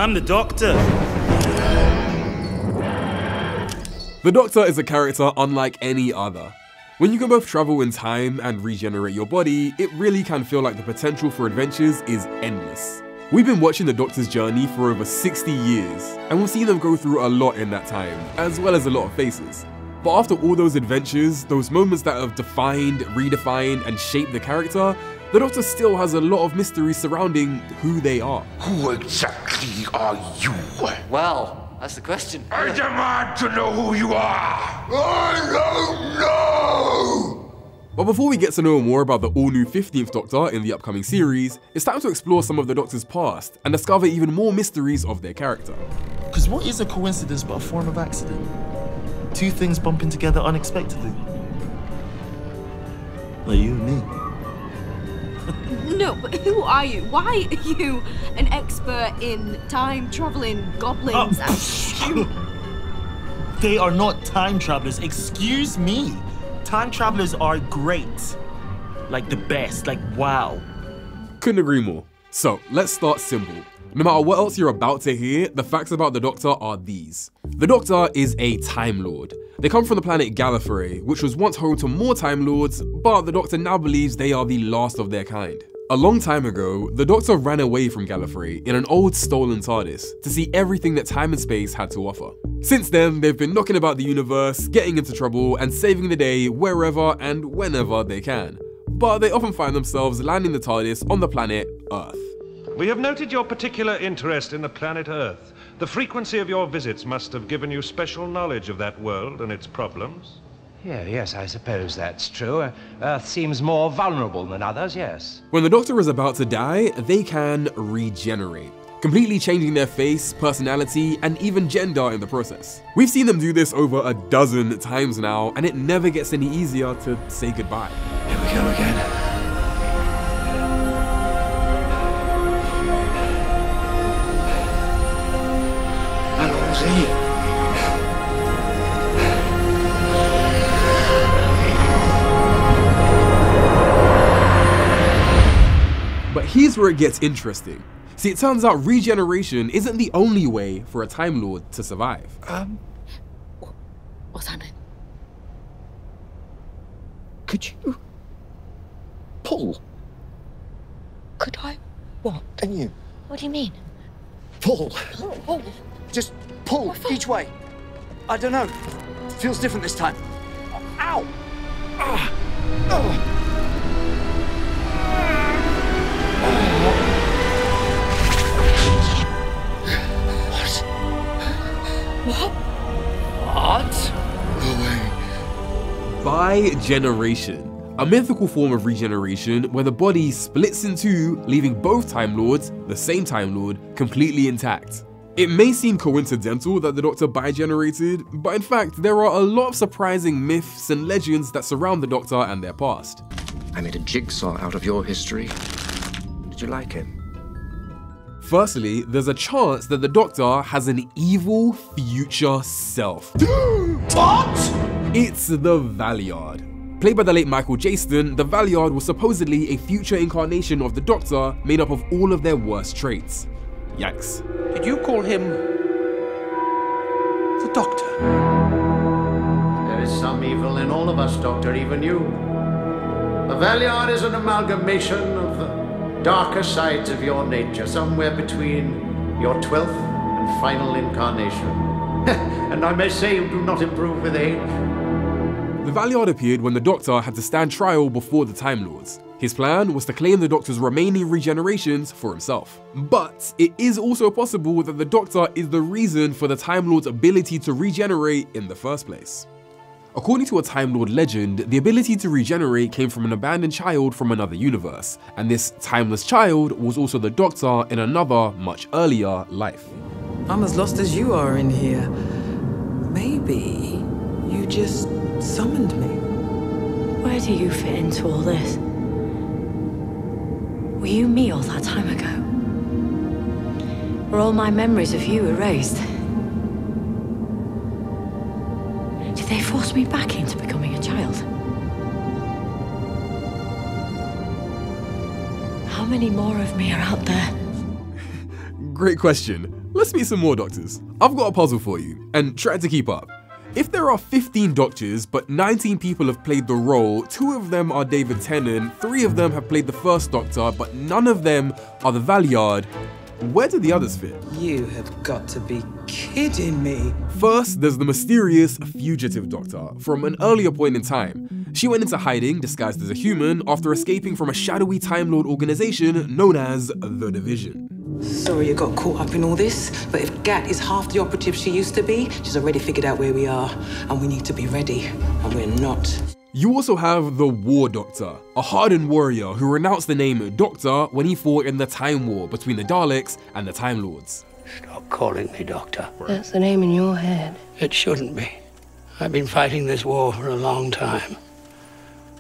I'm the Doctor. The Doctor is a character unlike any other. When you can both travel in time and regenerate your body, it really can feel like the potential for adventures is endless. We've been watching the Doctor's journey for over 60 years, and we've seen them go through a lot in that time, as well as a lot of faces. But after all those adventures, those moments that have defined, redefined, and shaped the character, the Doctor still has a lot of mystery surrounding who they are. Who exactly are you? Well, that's the question. I demand to know who you are! I don't know! But before we get to know more about the all-new 15th Doctor in the upcoming series, it's time to explore some of the Doctor's past and discover even more mysteries of their character. Because what is a coincidence but a form of accident? Two things bumping together unexpectedly. Like you and me. No, but who are you? Why are you an expert in time-traveling goblins? They are not time travelers, excuse me. Time travelers are great. Like the best, like wow. Couldn't agree more. So let's start simple. No matter what else you're about to hear, the facts about the Doctor are these. The Doctor is a Time Lord. They come from the planet Gallifrey, which was once home to more Time Lords, but the Doctor now believes they are the last of their kind. A long time ago, the Doctor ran away from Gallifrey in an old stolen TARDIS to see everything that time and space had to offer. Since then, they've been knocking about the universe, getting into trouble, and saving the day wherever and whenever they can. But they often find themselves landing the TARDIS on the planet Earth. We have noted your particular interest in the planet Earth. The frequency of your visits must have given you special knowledge of that world and its problems. Yeah, yes, I suppose that's true. Earth seems more vulnerable than others, yes. When the Doctor is about to die, they can regenerate, completely changing their face, personality, and even gender in the process. We've seen them do this over a dozen times now, and it never gets any easier to say goodbye. Here we go again. Allons-y. But here's where it gets interesting. See, it turns out regeneration isn't the only way for a Time Lord to survive. What's happening? Could you pull? Could I? What? Can you What do you mean? pull? Oh, Just pull each way. I don't know. Feels different this time. Ow! what? No way. Bi-generation, a mythical form of regeneration where the body splits in two, leaving both Time Lords, the same Time Lord, completely intact. It may seem coincidental that the Doctor bi-generated, but in fact there are a lot of surprising myths and legends that surround the Doctor and their past. I made a jigsaw out of your history. Did you like it? Firstly, there's a chance that the Doctor has an evil future self. What? It's the Valeyard. Played by the late Michael Jaston, the Valeyard was supposedly a future incarnation of the Doctor made up of all of their worst traits. Yikes. Did you call him the Doctor? There is some evil in all of us, Doctor, even you. The Valeyard is an amalgamation of the darker sides of your nature, somewhere between your 12th and final incarnation. And I may say you do not improve with age. The Valeyard appeared when the Doctor had to stand trial before the Time Lords. His plan was to claim the Doctor's remaining regenerations for himself. But it is also possible that the Doctor is the reason for the Time Lord's ability to regenerate in the first place. According to a Time Lord legend, the ability to regenerate came from an abandoned child from another universe, and this timeless child was also the Doctor in another, much earlier life. I'm as lost as you are in here. Maybe you just summoned me. Where do you fit into all this? Were you me all that time ago? Were all my memories of you erased? Did they force me back into becoming a child? How many more of me are out there? Great question. Let's meet some more doctors. I've got a puzzle for you, and try to keep up. If there are 15 doctors, but 19 people have played the role, 2 of them are David Tennant, 3 of them have played the first Doctor, but none of them are the Valeyard, where do the others fit? You have got to be kidding me. First, there's the mysterious fugitive Doctor from an earlier point in time. She went into hiding, disguised as a human, after escaping from a shadowy Time Lord organization known as the Division. Sorry you got caught up in all this, but if Gat is half the operative she used to be, she's already figured out where we are, and we need to be ready, and we're not. You also have the War Doctor, a hardened warrior who renounced the name Doctor when he fought in the Time War between the Daleks and the Time Lords. Stop calling me Doctor. That's the name in your head. It shouldn't be. I've been fighting this war for a long time.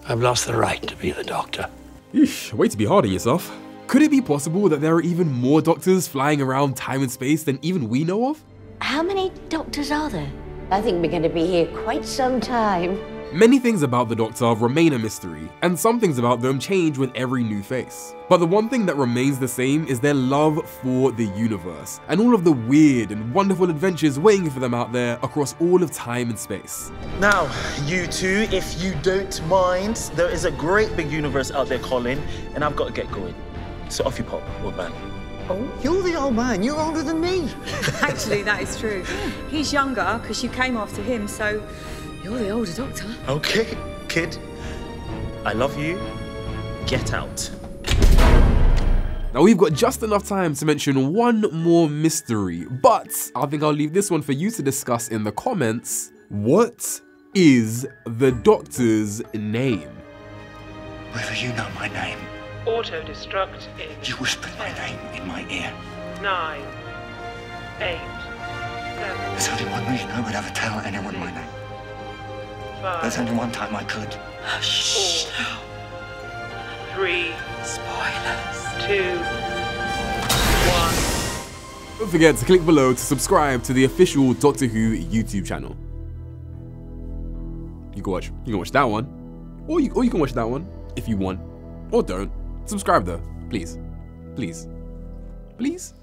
I've lost the right to be the Doctor. Eesh, way to be hard on yourself. Could it be possible that there are even more Doctors flying around time and space than even we know of? How many Doctors are there? I think we're going to be here quite some time. Many things about the Doctor remain a mystery, and some things about them change with every new face. But the one thing that remains the same is their love for the universe, and all of the weird and wonderful adventures waiting for them out there across all of time and space. Now, you two, if you don't mind, there is a great big universe out there, Colin, and I've got to get going. So off you pop, old man. Oh, you're the old man. You're older than me. Actually, that is true. He's younger because you came after him, so you're the older Doctor. Okay, kid. I love you. Get out. Now we've got just enough time to mention one more mystery, but I think I'll leave this one for you to discuss in the comments. What is the Doctor's name? Whether you know my name. Auto-destruct in... You whispered my name in my ear. 9, 8, 7... There's only one reason I would ever tell anyone my name. 5, There's only one time I could. 4, 3... Spoilers. 2, 1... Don't forget to click below to subscribe to the official Doctor Who YouTube channel. You can watch that one, or you can watch that one if you want, or don't. Subscribe though, please, please, please.